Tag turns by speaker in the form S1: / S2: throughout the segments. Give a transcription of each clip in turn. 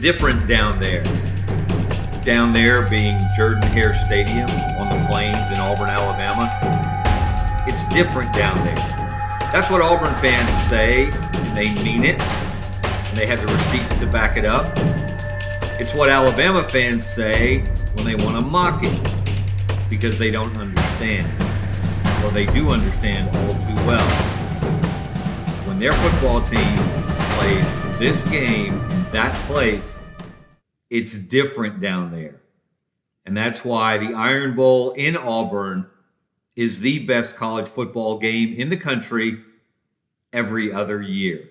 S1: different down there. Down there being Jordan-Hare Stadium on the plains in Auburn, Alabama. It's different down there. That's what Auburn fans say, and they mean it, and they have the receipts to back it up. It's what Alabama fans say when they want to mock it, because they don't understand. Well, they do understand all too well. When their football team plays this game in that place, it's different down there. And that's why the Iron Bowl in Auburn is the best college football game in the country every other year.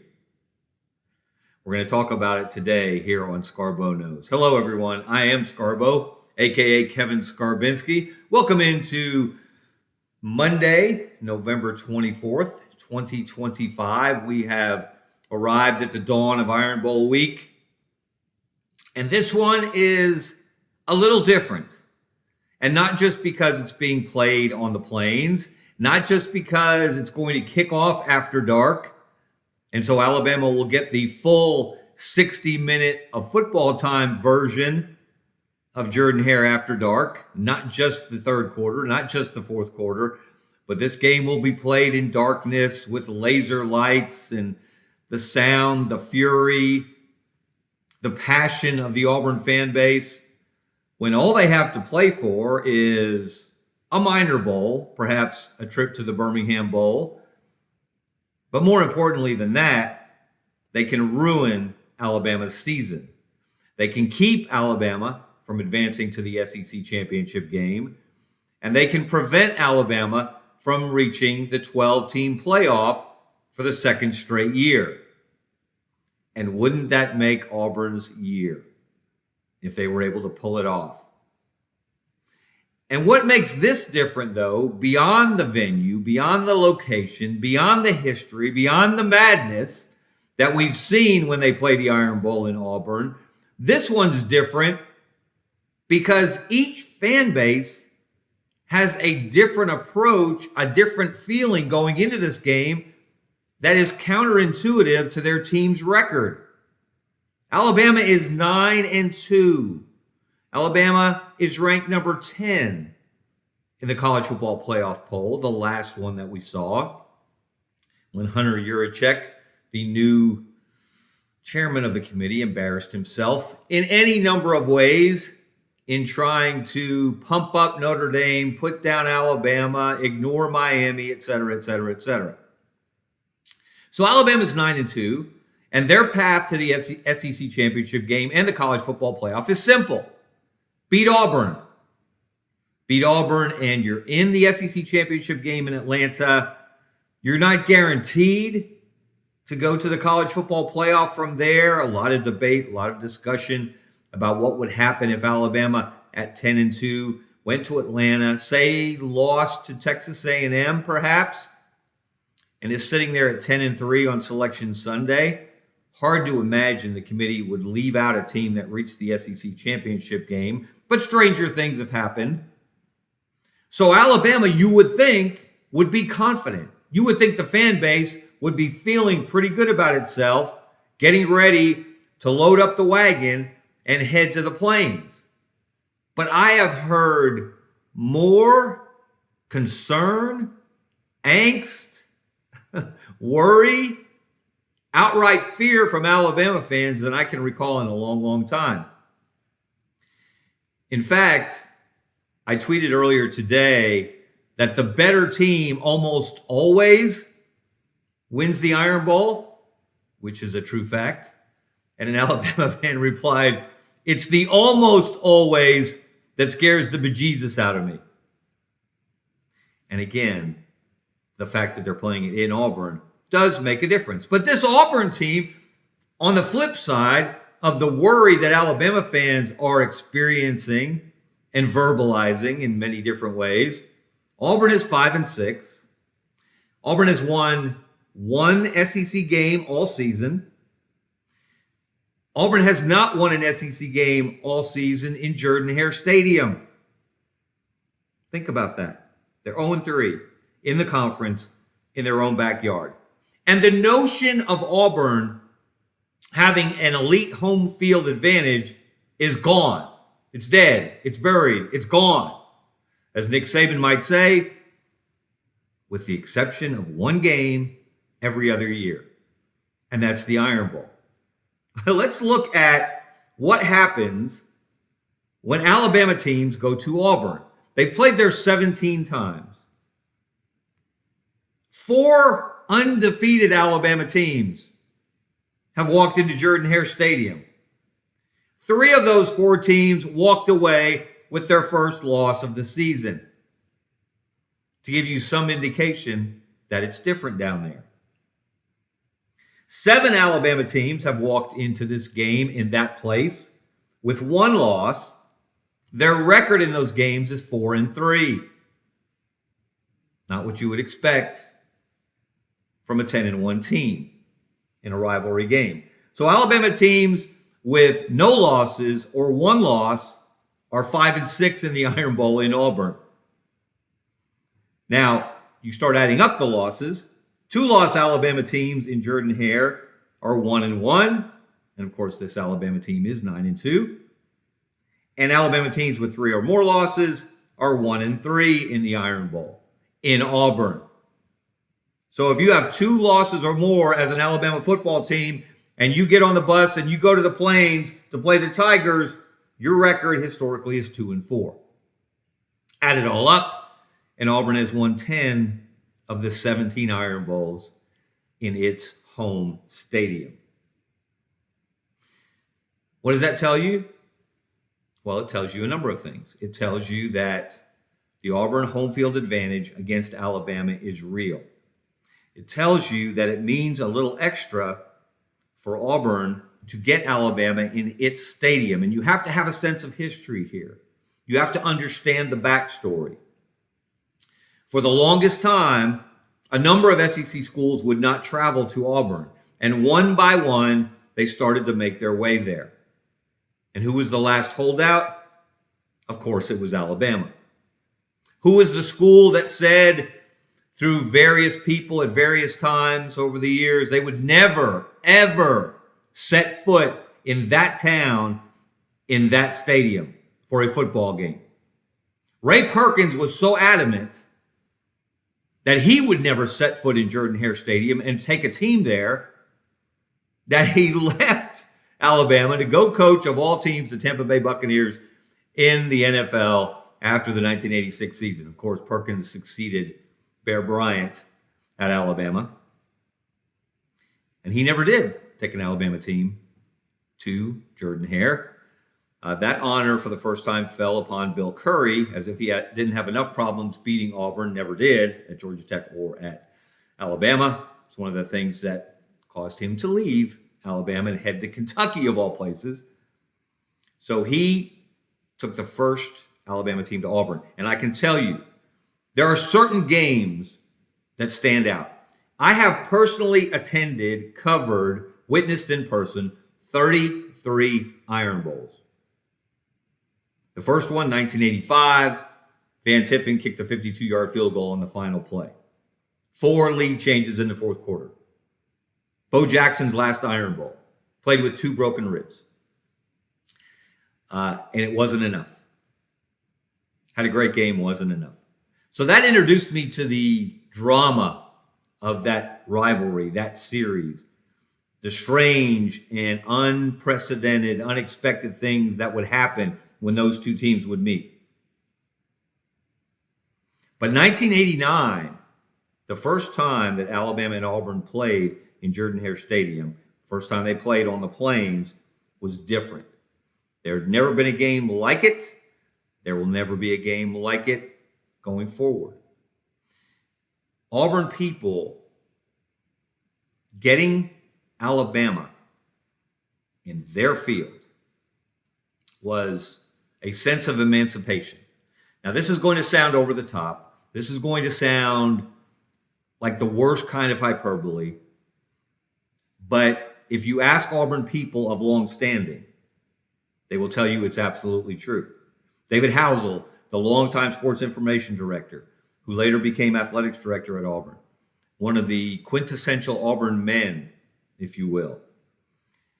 S1: We're going to talk about it today here on ScarboKnows. Hello, everyone. I am Scarbo, a.k.a. Kevin Skarbinski. Welcome into Monday, November 24th, 2025. We have arrived at the dawn of Iron Bowl week. And this one is a little different. And not just because it's being played on the plains, not just because it's going to kick off after dark, and so Alabama will get the full 60-minute of football time version of Jordan-Hare After Dark, not just the third quarter, not just the fourth quarter, but this game will be played in darkness with laser lights and the sound, the fury, the passion of the Auburn fan base, when all they have to play for is a minor bowl, perhaps a trip to the Birmingham Bowl. But more importantly than that, they can ruin Alabama's season. They can keep Alabama from advancing to the SEC championship game, and they can prevent Alabama from reaching the 12-team playoff for the second straight year. And wouldn't that make Auburn's year if they were able to pull it off? And what makes this different, though, beyond the venue, beyond the location, beyond the history, beyond the madness that we've seen when they play the Iron Bowl in Auburn, this one's different because each fan base has a different approach, a different feeling going into this game that is counterintuitive to their team's record. Alabama is 9-2. Alabama is ranked number 10 in the college football playoff poll, the last one that we saw, when Hunter Yurachek, the new chairman of the committee, embarrassed himself in any number of ways in trying to pump up Notre Dame, put down Alabama, ignore Miami, et cetera, et cetera, et cetera. So Alabama's 9-2, and their path to the SEC championship game and the college football playoff is simple. Beat Auburn. Beat Auburn, and you're in the SEC championship game in Atlanta. You're not guaranteed to go to the college football playoff from there. A lot of debate, a lot of discussion about what would happen if Alabama at 10-2 went to Atlanta, say lost to Texas A&M perhaps, and is sitting there at 10-3 on Selection Sunday. Hard to imagine the committee would leave out a team that reached the SEC championship game, but stranger things have happened. So Alabama, you would think, would be confident. You would think the fan base would be feeling pretty good about itself, getting ready to load up the wagon and head to the plains. But I have heard more concern, angst, worry, outright fear from Alabama fans than I can recall in a long, long time. In fact, I tweeted earlier today that the better team almost always wins the Iron Bowl, which is a true fact. And an Alabama fan replied, "It's the almost always that scares the bejesus out of me." And again, the fact that they're playing it in Auburn does make a difference. But this Auburn team, on the flip side of the worry that Alabama fans are experiencing and verbalizing in many different ways, Auburn is 5-6. Auburn has won one SEC game all season. Auburn has not won an SEC game all season in Jordan-Hare Stadium. Think about that. They're 0-3 in the conference in their own backyard. And the notion of Auburn having an elite home field advantage is gone. It's dead. It's buried. It's gone. As Nick Saban might say, with the exception of one game every other year, and that's the Iron Bowl. Let's look at what happens when Alabama teams go to Auburn. They've played there 17 times. 4 undefeated Alabama teams have walked into Jordan-Hare Stadium. 3 of those 4 teams walked away with their first loss of the season, to give you some indication that it's different down there. 7 Alabama teams have walked into this game in that place with 1 loss. Their record in those games is 4-3. Not what you would expect from a 10-1 team in a rivalry game. So Alabama teams with no losses or 1 loss are 5-6 in the Iron Bowl in Auburn. Now, you start adding up the losses. 2-loss Alabama teams in Jordan-Hare are 1-1. And of course, this Alabama team is 9-2. And Alabama teams with 3 or more losses are 1-3 in the Iron Bowl in Auburn. So if you have 2 losses or more as an Alabama football team, and you get on the bus and you go to the Plains to play the Tigers, your record historically is 2-4. Add it all up, and Auburn has won 10 of the 17 Iron Bowls in its home stadium. What does that tell you? Well, it tells you a number of things. It tells you that the Auburn home field advantage against Alabama is real. It tells you that it means a little extra for Auburn to get Alabama in its stadium. And you have to have a sense of history here. You have to understand the backstory. For the longest time, a number of SEC schools would not travel to Auburn. And one by one, they started to make their way there. And who was the last holdout? Of course, it was Alabama. Who was the school that said, through various people at various times over the years, they would never, ever set foot in that town, in that stadium for a football game? Ray Perkins was so adamant that he would never set foot in Jordan-Hare Stadium and take a team there that he left Alabama to go coach, of all teams, the Tampa Bay Buccaneers in the NFL after the 1986 season. Of course, Perkins succeeded Bear Bryant at Alabama. And he never did take an Alabama team to Jordan-Hare. That honor for the first time fell upon Bill Curry, as if he didn't have enough problems beating Auburn, never did, at Georgia Tech or at Alabama. It's one of the things that caused him to leave Alabama and head to Kentucky, of all places. So he took the first Alabama team to Auburn. And I can tell you, there are certain games that stand out. I have personally attended, covered, witnessed in person 33 Iron Bowls. The first one, 1985, Van Tiffen kicked a 52-yard field goal on the final play. 4 lead changes in the fourth quarter. Bo Jackson's last Iron Bowl, played with 2 broken ribs. And it wasn't enough. Had a great game, wasn't enough. So that introduced me to the drama of that rivalry, that series, the strange and unprecedented, unexpected things that would happen when those 2 teams would meet. But 1989, the first time that Alabama and Auburn played in Jordan-Hare Stadium, first time they played on the Plains, was different. There had never been a game like it. There will never be a game like it going forward. Auburn people getting Alabama in their field was a sense of emancipation. Now, this is going to sound over the top. This is going to sound like the worst kind of hyperbole. But if you ask Auburn people of long standing, they will tell you it's absolutely true. David Housel, the longtime sports information director, who later became athletics director at Auburn, one of the quintessential Auburn men, if you will,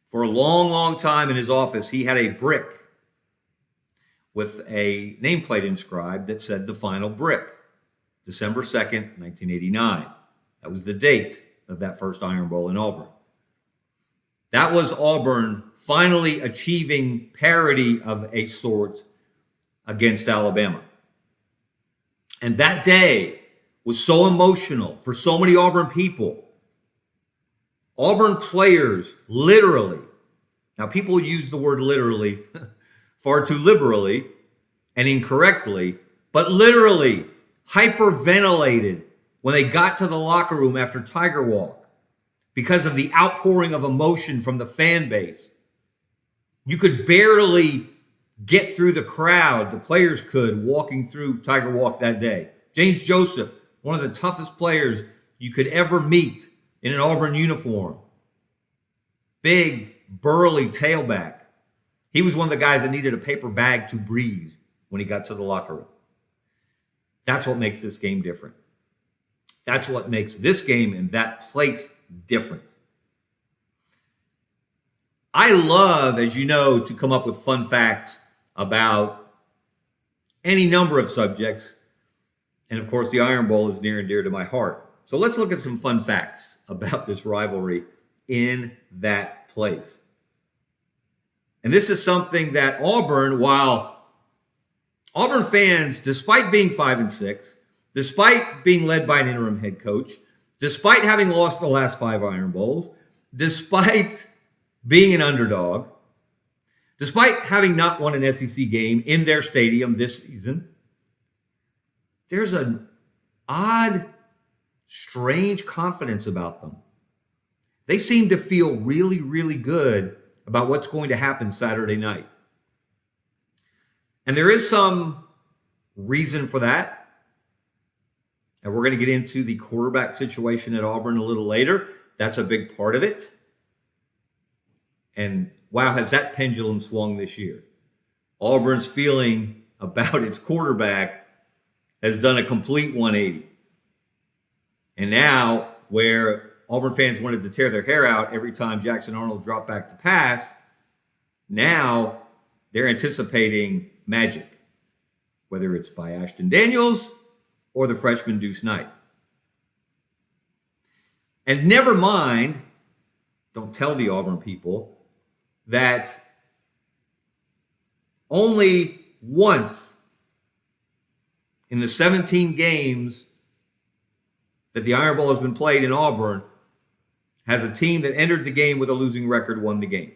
S1: For a long, long time in his office, he had a brick with a nameplate inscribed that said the final brick, December 2nd, 1989. That was the date of that first Iron Bowl in Auburn. That was Auburn finally achieving parity of a sort against Alabama. And that day was so emotional for so many Auburn people. Auburn players literally, now people use the word literally far too liberally and incorrectly, but literally hyperventilated when they got to the locker room after Tiger Walk because of the outpouring of emotion from the fan base. You could barely get through the crowd, the players could, walking through Tiger Walk that day. James Joseph, one of the toughest players you could ever meet in an Auburn uniform. Big, burly tailback. He was one of the guys that needed a paper bag to breathe when he got to the locker room. That's what makes this game different. That's what makes this game and that place different. I love, as you know, to come up with fun facts about any number of subjects. And of course, the Iron Bowl is near and dear to my heart. So let's look at some fun facts about this rivalry in that place. And this is something that Auburn, while Auburn fans, despite being 5-6, despite being led by an interim head coach, despite having lost the last 5 Iron Bowls, despite being an underdog, despite having not won an SEC game in their stadium this season, there's an odd, strange confidence about them. They seem to feel really, really good about what's going to happen Saturday night. And there is some reason for that. And we're going to get into the quarterback situation at Auburn a little later. That's a big part of it. And wow, has that pendulum swung this year. Auburn's feeling about its quarterback has done a complete 180. And now, where Auburn fans wanted to tear their hair out every time Jackson Arnold dropped back to pass, now they're anticipating magic, whether it's by Ashton Daniels or the freshman Deuce Knight. And never mind, don't tell the Auburn people, that only once in the 17 games that the Iron Bowl has been played in Auburn has a team that entered the game with a losing record won the game.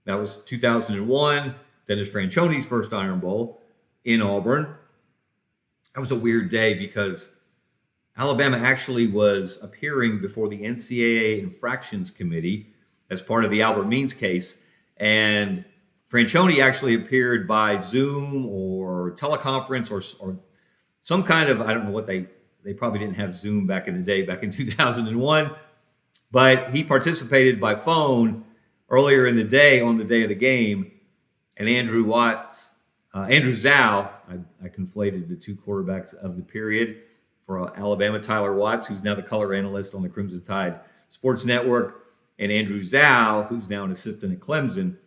S1: That was 2001, Dennis Franchioni's first Iron Bowl in Auburn. That was a weird day because Alabama actually was appearing before the NCAA Infractions Committee as part of the Albert Means case, and Franchioni actually appeared by Zoom or teleconference or some kind of, I don't know what they probably didn't have Zoom back in the day, back in 2001, but he participated by phone earlier in the day on the day of the game, and Andrew Zhao, I conflated the two quarterbacks of the period for Alabama, Tyler Watts, who's now the color analyst on the Crimson Tide Sports Network, and Andrew Zhao, who's now an assistant at Clemson.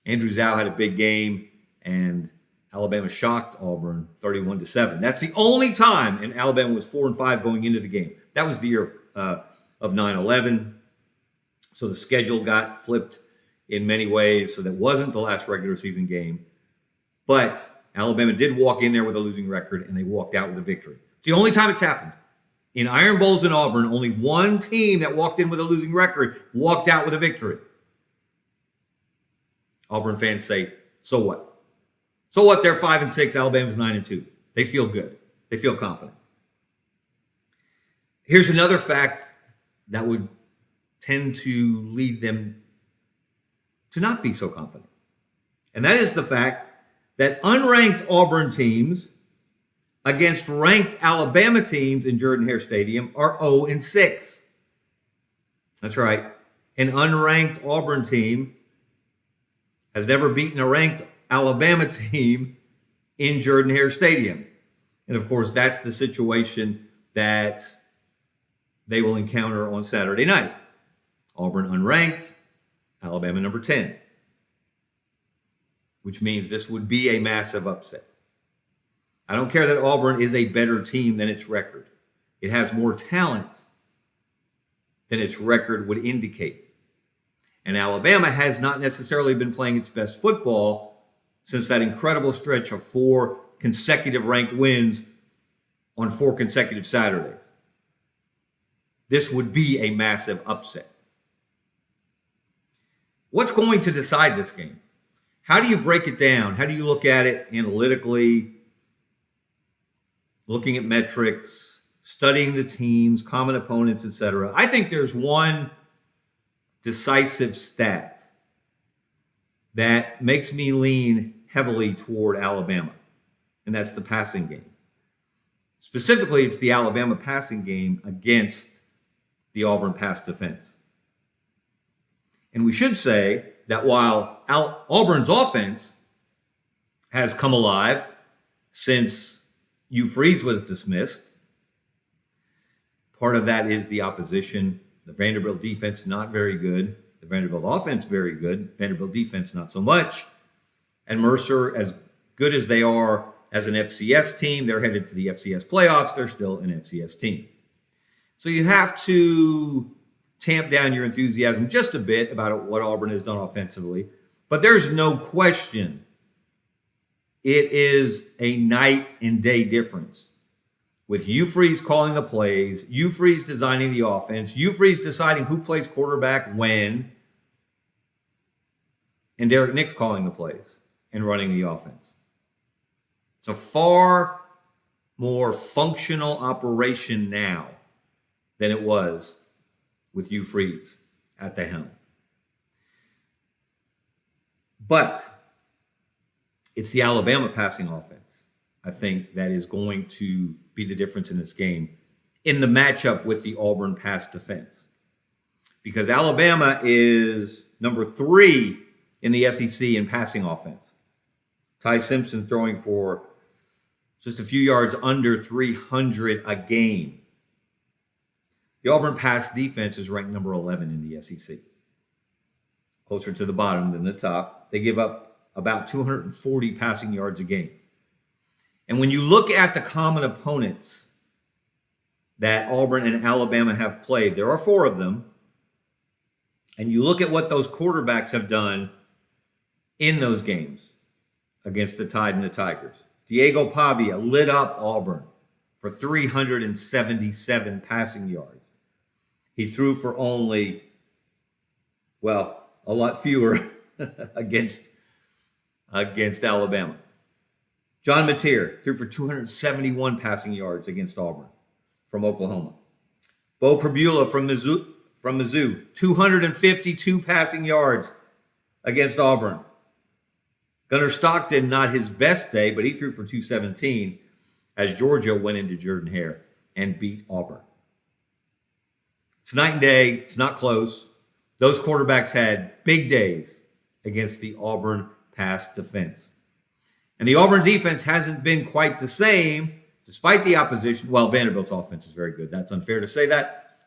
S1: Andrew Zhao had a big game, and Alabama shocked Auburn 31-7. That's the only time, and Alabama was 4-5 going into the game. That was the year of 9/11. So the schedule got flipped in many ways, so that wasn't the last regular season game. But Alabama did walk in there with a losing record, and they walked out with a victory. It's the only time it's happened. In Iron Bowls in Auburn, only one team that walked in with a losing record walked out with a victory. Auburn fans say, so what? So what? They're 5-6. Alabama's 9-2. They feel good. They feel confident. Here's another fact that would tend to lead them to not be so confident. And that is the fact that unranked Auburn teams against ranked Alabama teams in Jordan-Hare Stadium are 0-6. That's right. An unranked Auburn team has never beaten a ranked Alabama team in Jordan-Hare Stadium. And of course, that's the situation that they will encounter on Saturday night. Auburn unranked, Alabama number 10, which means this would be a massive upset. I don't care that Auburn is a better team than its record. It has more talent than its record would indicate. And Alabama has not necessarily been playing its best football since that incredible stretch of 4 consecutive ranked wins on 4 consecutive Saturdays. This would be a massive upset. What's going to decide this game? How do you break it down? How do you look at it analytically, looking at metrics, studying the teams, common opponents, etc.? I think there's one decisive stat that makes me lean heavily toward Alabama, and that's the passing game. Specifically, it's the Alabama passing game against the Auburn pass defense. And we should say that while Auburn's offense has come alive since Hugh Freeze was dismissed, part of that is the opposition. The Vanderbilt defense, not very good. The Vanderbilt offense, very good. Vanderbilt defense, not so much. And Mercer, as good as they are as an FCS team, they're headed to the FCS playoffs. They're still an FCS team. So you have to tamp down your enthusiasm just a bit about what Auburn has done offensively. But there's no question it is a night and day difference. With Hugh Freeze calling the plays, Hugh Freeze designing the offense, Hugh Freeze deciding who plays quarterback when, and Derek Nix calling the plays and running the offense. It's a far more functional operation now than it was with Hugh Freeze at the helm. But it's the Alabama passing offense, I think, that is going to be the difference in this game in the matchup with the Auburn pass defense. Because Alabama is number 3 in the SEC in passing offense. Ty Simpson throwing for just a few yards under 300 a game. The Auburn pass defense is ranked number 11 in the SEC. Closer to the bottom than the top. They give up about 240 passing yards a game. And when you look at the common opponents that Auburn and Alabama have played, there are 4 of them, and you look at what those quarterbacks have done in those games against the Tide and the Tigers. Diego Pavia lit up Auburn for 377 passing yards. He threw for only, a lot fewer against Alabama. John Mateer threw for 271 passing yards against Auburn from Oklahoma. Bo Pribula from Mizzou, 252 passing yards against Auburn. Gunnar Stockton, not his best day, but he threw for 217 as Georgia went into Jordan-Hare and beat Auburn. It's night and day. It's not close. Those quarterbacks had big days against the Auburn pass defense. And the Auburn defense hasn't been quite the same, despite the opposition. Well, Vanderbilt's offense is very good. That's unfair to say that.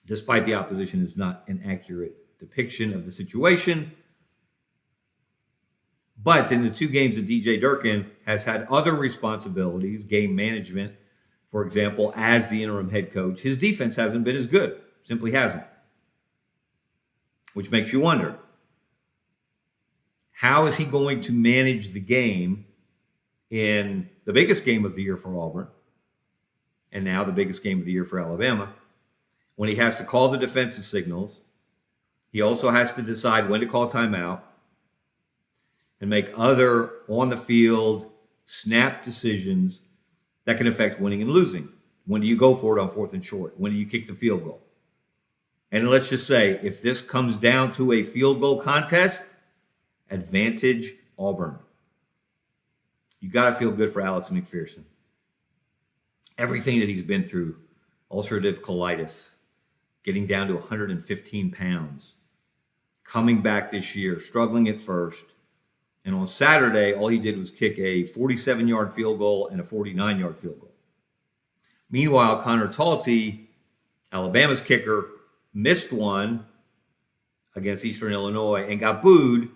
S1: Despite the opposition is not an accurate depiction of the situation. But in the 2 games that DJ Durkin has had other responsibilities, game management, for example, as the interim head coach, his defense hasn't been as good. Simply hasn't. Which makes you wonder, how is he going to manage the game in the biggest game of the year for Auburn, and now the biggest game of the year for Alabama, when he has to call the defensive signals? He also has to decide when to call timeout and make other on-the-field snap decisions that can affect winning and losing. When do you go for it on 4th and short? When do you kick the field goal? And let's just say, if this comes down to a field goal contest, advantage Auburn. You got to feel good for Alex McPherson. Everything that he's been through, ulcerative colitis, getting down to 115 pounds, coming back this year, struggling at first. And on Saturday, all he did was kick a 47-yard field goal and a 49-yard field goal. Meanwhile, Connor Talty, Alabama's kicker, missed one against Eastern Illinois and got booed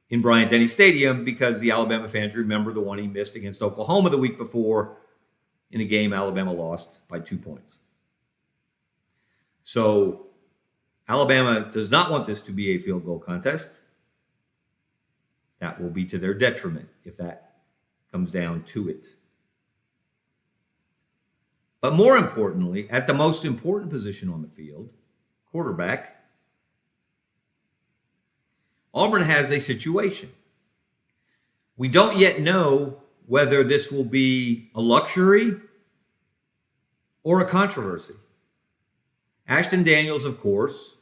S1: in Bryant-Denny Stadium because the Alabama fans remember the one he missed against Oklahoma the week before in a game Alabama lost by 2 points. So Alabama does not want this to be a field goal contest. That will be to their detriment if that comes down to it. But more importantly, at the most important position on the field, quarterback, Auburn has a situation. We don't yet know whether this will be a luxury or a controversy. Ashton Daniels, of course,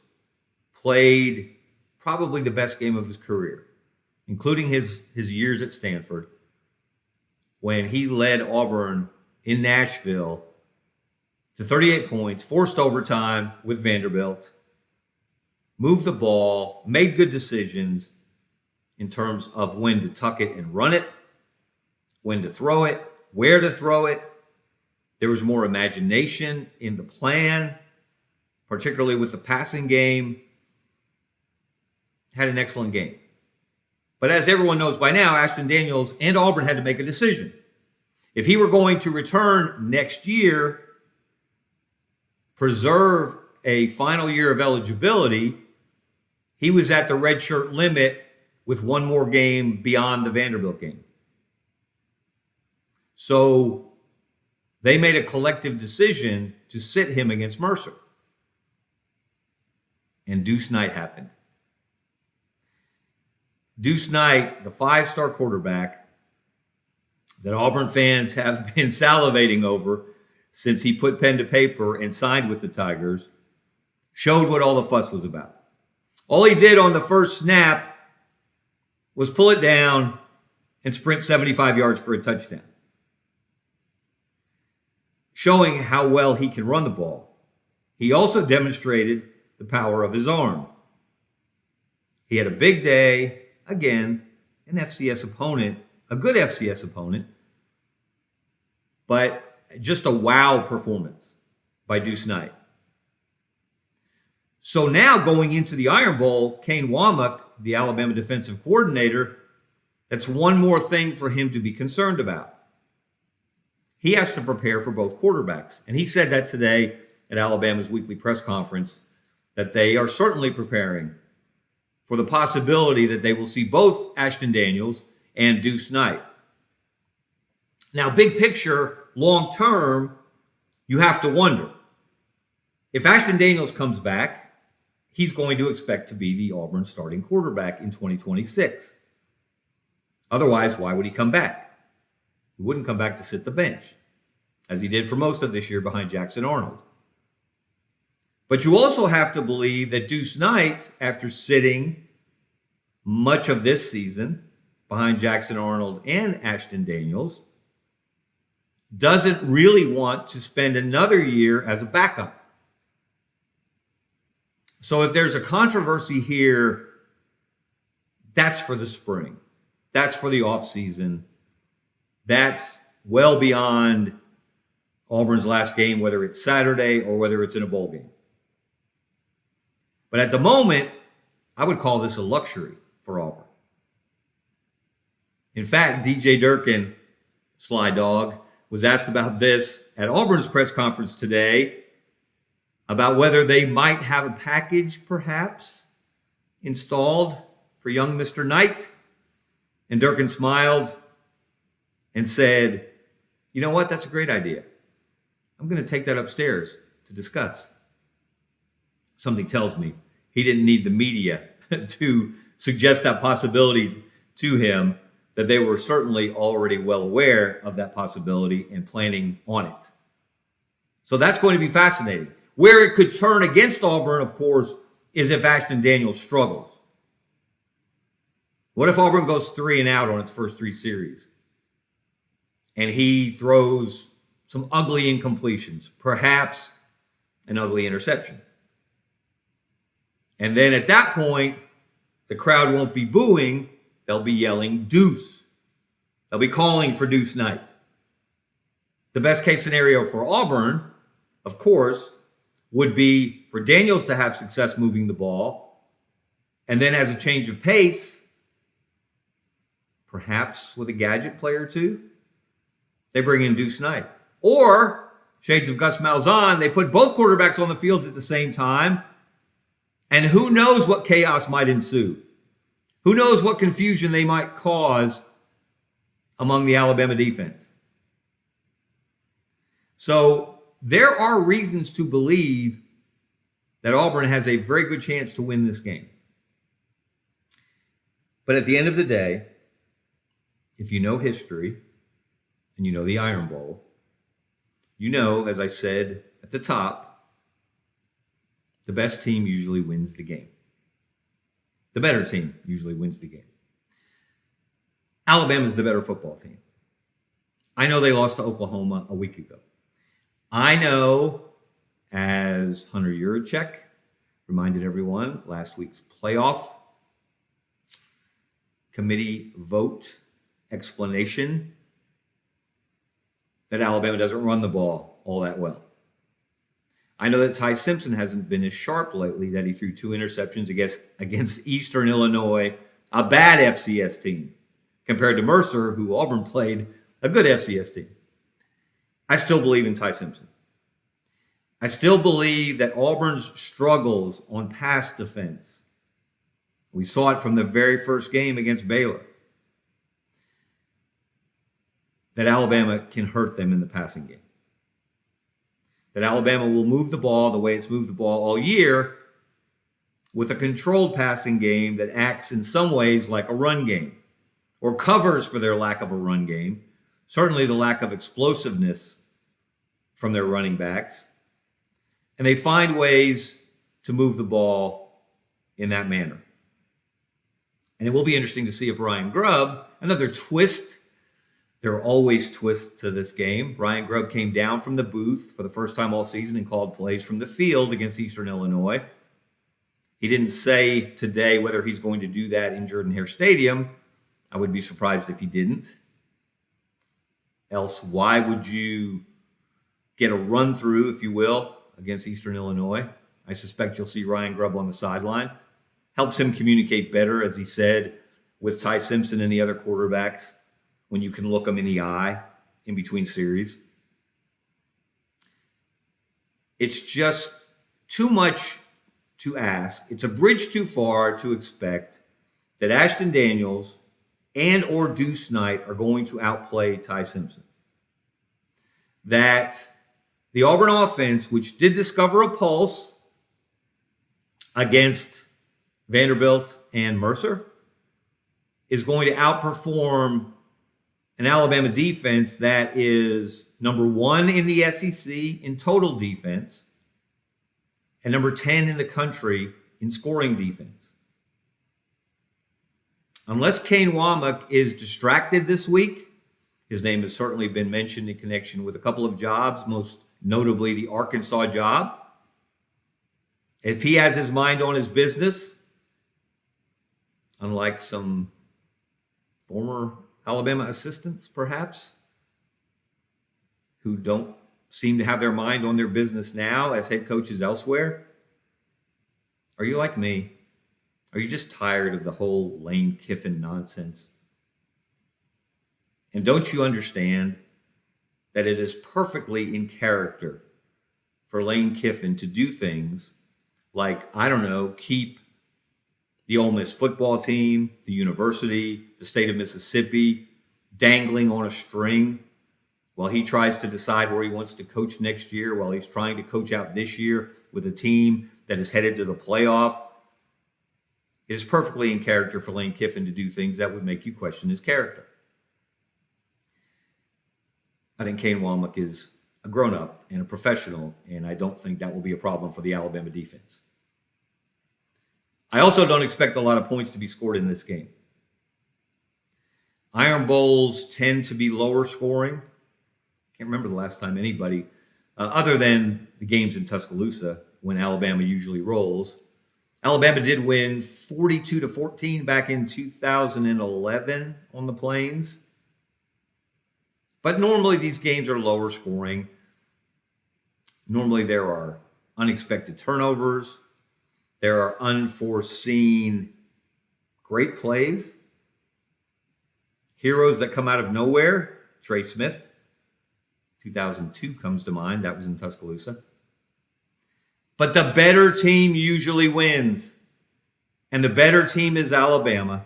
S1: played probably the best game of his career, including his years at Stanford, when he led Auburn in Nashville to 38 points, forced overtime with Vanderbilt, moved the ball, made good decisions in terms of when to tuck it and run it, when to throw it, where to throw it. There was more imagination in the plan, particularly with the passing game. Had an excellent game. But as everyone knows by now, Ashton Daniels and Auburn had to make a decision. If he were going to return next year, preserve a final year of eligibility, he was at the redshirt limit with one more game beyond the Vanderbilt game. So they made a collective decision to sit him against Mercer. And Deuce Knight happened. Deuce Knight, the five-star quarterback that Auburn fans have been salivating over since he put pen to paper and signed with the Tigers, showed what all the fuss was about. All he did on the first snap was pull it down and sprint 75 yards for a touchdown, showing how well he can run the ball. He also demonstrated the power of his arm. He had a big day. Again, an FCS opponent, a good FCS opponent, but just a wow performance by Deuce Knight. So now going into the Iron Bowl, Kane Womack, the Alabama defensive coordinator, that's one more thing for him to be concerned about. He has to prepare for both quarterbacks. And he said that today at Alabama's weekly press conference, that they are certainly preparing for the possibility that they will see both Ashton Daniels and Deuce Knight. Now, big picture, long term, you have to wonder. If Ashton Daniels comes back, he's going to expect to be the Auburn starting quarterback in 2026. Otherwise, why would he come back? He wouldn't come back to sit the bench, as he did for most of this year behind Jackson Arnold. But you also have to believe that Deuce Knight, after sitting much of this season behind Jackson Arnold and Ashton Daniels, doesn't really want to spend another year as a backup. So if there's a controversy here, that's for the spring. That's for the offseason. That's well beyond Auburn's last game, whether it's Saturday or whether it's in a bowl game. But at the moment, I would call this a luxury for Auburn. In fact, DJ Durkin, Sly Dog, was asked about this at Auburn's press conference today, about whether they might have a package, perhaps, installed for young Mr. Knight. And Durkin smiled and said, "You know what? That's a great idea. I'm going to take that upstairs to discuss." Something tells me he didn't need the media to suggest that possibility to him, that they were certainly already well aware of that possibility and planning on it. So that's going to be fascinating. Where it could turn against Auburn, of course, is if Ashton Daniels struggles. What if Auburn goes 3-and-out on its first three series and he throws some ugly incompletions, perhaps an ugly interception? And then at that point, the crowd won't be booing. They'll be yelling Deuce. They'll be calling for Deuce Knight. The best case scenario for Auburn, of course, would be for Daniels to have success moving the ball And then as a change of pace, perhaps with a gadget player or two, they bring in Deuce Knight. Or, shades of Gus Malzahn, they put both quarterbacks on the field at the same time, and who knows what chaos might ensue. Who knows what confusion they might cause among the Alabama defense. So there are reasons to believe that Auburn has a very good chance to win this game. But at the end of the day, if you know history and you know the Iron Bowl, you know, as I said at the top, the best team usually wins the game. The better team usually wins the game. Alabama's the better football team. I know they lost to Oklahoma a week ago. I know, as Hunter Yurachek reminded everyone, last week's playoff committee vote explanation, that Alabama doesn't run the ball all that well. I know that Ty Simpson hasn't been as sharp lately, that he threw 2 interceptions against Eastern Illinois, a bad FCS team, compared to Mercer, who Auburn played, a good FCS team. I still believe in Ty Simpson. I still believe that Auburn's struggles on pass defense, we saw it from the very first game against Baylor, that Alabama can hurt them in the passing game. That Alabama will move the ball the way it's moved the ball all year, with a controlled passing game that acts in some ways like a run game, or covers for their lack of a run game, certainly the lack of explosiveness from their running backs. And they find ways to move the ball in that manner. And it will be interesting to see if Ryan Grubb, another twist. There are always twists to this game. Ryan Grubb came down from the booth for the first time all season and called plays from the field against Eastern Illinois. He didn't say today whether he's going to do that in Jordan-Hare Stadium. I would be surprised if he didn't. Else, why would you get a run through, if you will, against Eastern Illinois? I suspect you'll see Ryan Grubb on the sideline. Helps him communicate better, as he said, with Ty Simpson and the other quarterbacks, when you can look them in the eye in between series. It's just too much to ask. It's a bridge too far to expect that Ashton Daniels and or Deuce Knight are going to outplay Ty Simpson. That the Auburn offense, which did discover a pulse against Vanderbilt and Mercer, is going to outperform an Alabama defense that is number 1 in the SEC in total defense and number 10 in the country in scoring defense. Unless Kane Womack is distracted this week, his name has certainly been mentioned in connection with a couple of jobs, most notably the Arkansas job. If he has his mind on his business, unlike some former Alabama assistants, perhaps, who don't seem to have their mind on their business now as head coaches elsewhere, are you like me? Are you just tired of the whole Lane Kiffin nonsense? And don't you understand that it is perfectly in character for Lane Kiffin to do things like, I don't know, keep the Ole Miss football team, the university, the state of Mississippi dangling on a string while he tries to decide where he wants to coach next year, while he's trying to coach out this year with a team that is headed to the playoff. It is perfectly in character for Lane Kiffin to do things that would make you question his character. I think Kane Womack is a grown-up and a professional, and I don't think that will be a problem for the Alabama defense. I also don't expect a lot of points to be scored in this game. Iron Bowls tend to be lower scoring. Can't remember the last time anybody, other than the games in Tuscaloosa when Alabama usually rolls. Alabama did win 42-14 back in 2011 on the Plains. But normally these games are lower scoring. Normally there are unexpected turnovers. There are unforeseen great plays. Heroes that come out of nowhere. Trey Smith, 2002 comes to mind. That was in Tuscaloosa. But the better team usually wins. And the better team is Alabama.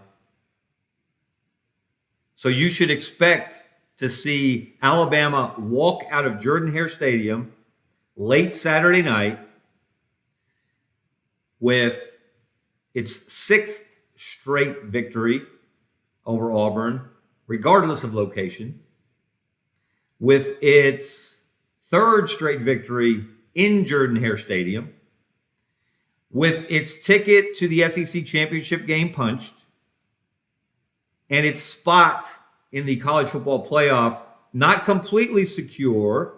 S1: So you should expect to see Alabama walk out of Jordan-Hare Stadium late Saturday night with its sixth straight victory over Auburn, regardless of location, with its third straight victory in Jordan-Hare Stadium, with its ticket to the SEC championship game punched, and its spot in the college football playoff not completely secure,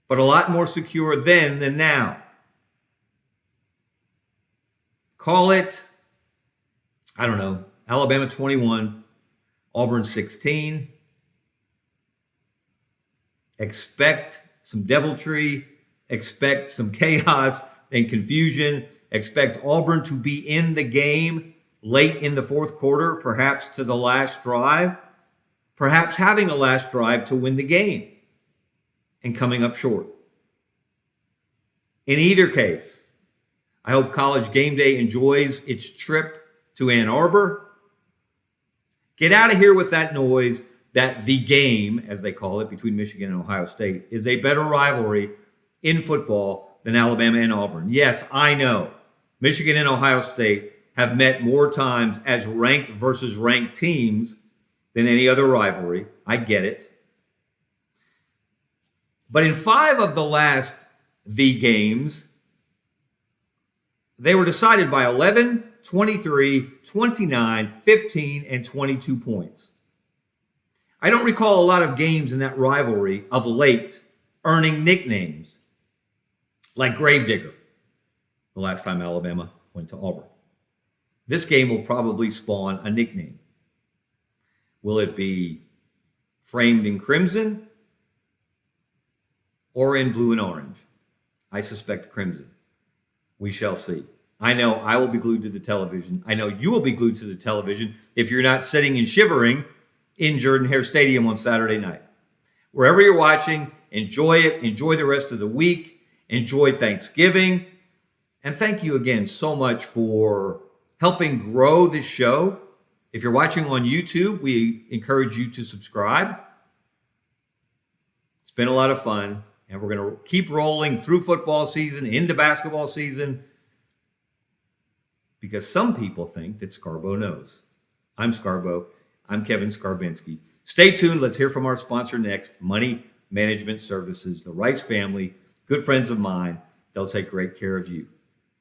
S1: but a lot more secure then than now. Call it, I don't know, Alabama 21, Auburn 16. Expect some deviltry, expect some chaos and confusion, expect Auburn to be in the game late in the fourth quarter, perhaps to the last drive, perhaps having a last drive to win the game and coming up short. In either case, I hope College Game Day enjoys its trip to Ann Arbor. Get out of here with that noise that the game, as they call it, between Michigan and Ohio State is a better rivalry in football than Alabama and Auburn. Yes, I know. Michigan and Ohio State have met more times as ranked versus ranked teams than any other rivalry. I get it. But in 5 of the last games, they were decided by 11, 23, 29, 15, and 22 points. I don't recall a lot of games in that rivalry of late earning nicknames like Gravedigger the last time Alabama went to Auburn. This game will probably spawn a nickname. Will it be framed in crimson or in blue and orange? I suspect crimson. We shall see. I know I will be glued to the television. I know you will be glued to the television if you're not sitting and shivering in Jordan-Hare Stadium on Saturday night. Wherever you're watching, enjoy it. Enjoy the rest of the week. Enjoy Thanksgiving. And thank you again so much for helping grow this show. If you're watching on YouTube, we encourage you to subscribe. It's been a lot of fun, and we're going to keep rolling through football season, into basketball season, because some people think that Scarbo knows. I'm Scarbo. I'm Kevin Skarbinski. Stay tuned. Let's hear from our sponsor next, Money Management Services, the Rice family, good friends of mine. They'll take great care of you.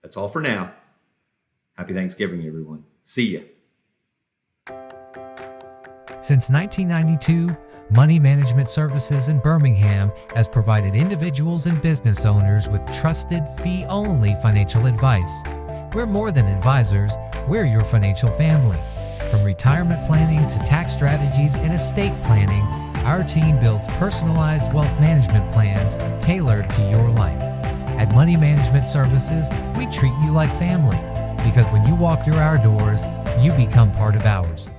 S1: That's all for now. Happy Thanksgiving, everyone. See ya.
S2: Since 1992, Money Management Services in Birmingham has provided individuals and business owners with trusted, fee-only financial advice. We're more than advisors, we're your financial family. From retirement planning to tax strategies and estate planning, our team builds personalized wealth management plans tailored to your life. At Money Management Services, we treat you like family, because when you walk through our doors, you become part of ours.